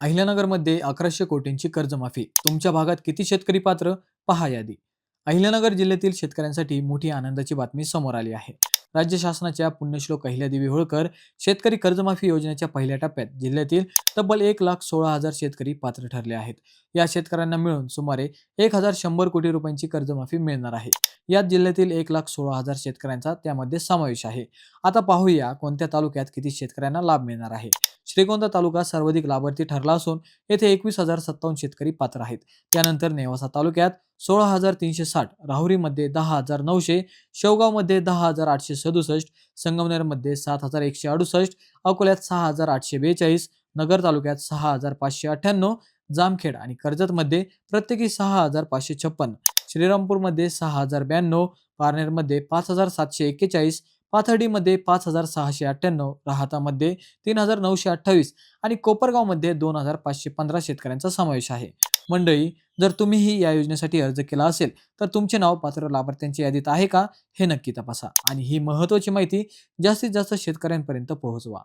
अहिल्यानगरमध्ये 1100 कोटींची कर्जमाफी. तुमच्या भागात किती शेतकरी पात्र? पहा यादी. अहिल्यानगर जिल्ह्यातील शेतकऱ्यांसाठी मोठी आनंदाची बातमी समोर आली आहे. राज्य शासनाच्या पुण्यश्लोक अहिल्यादेवी होळकर शेतकरी कर्जमाफी योजनेच्या पहिल्या टप्प्यात जिल्ह्यातील तब्बल 1,16,000 शेतकरी पात्र ठरले आहेत. या शेतकऱ्यांना मिळून सुमारे 1,100 कोटी रुपयांची कर्जमाफी मिळणार आहे. यात जिल्ह्यातील 1,16,000 शेतकऱ्यांचा त्यामध्ये समावेश आहे. आता पाहूया कोणत्या तालुक्यात किती शेतकऱ्यांना लाभ मिळणार आहे. श्रीगोंदा तालुका सर्वाधिक लाभार्थी ठरला असून येथे 21,057 शेतकरी पात्र आहेत. त्यानंतर नेवासा तालुक्यात 16,360, राहुरीमध्ये 10,900, शेवगावमध्ये 10,867, संगमनेरमध्ये 7,168, अकोल्यात 6,842, नगर तालुक्यात 6,598, जामखेड आणि कर्जतमध्ये प्रत्येकी 6,556, श्रीरामपूरमध्ये 6,092, पारनेरमध्ये 5,741, पाथर्डीमध्ये 5,698, राहातामध्ये 3,928 आणि कोपरगावमध्ये 2,515 शेतकऱ्यांचा समावेश आहे. मंडळी, जर तुम्हीही या योजनेसाठी अर्ज केला असेल तर तुमचे नाव पात्र लाभार्थ्यांच्या यादीत आहे का हे नक्की तपासा आणि ही महत्त्वाची माहिती जास्तीत जास्त शेतकऱ्यांपर्यंत पोहोचवा.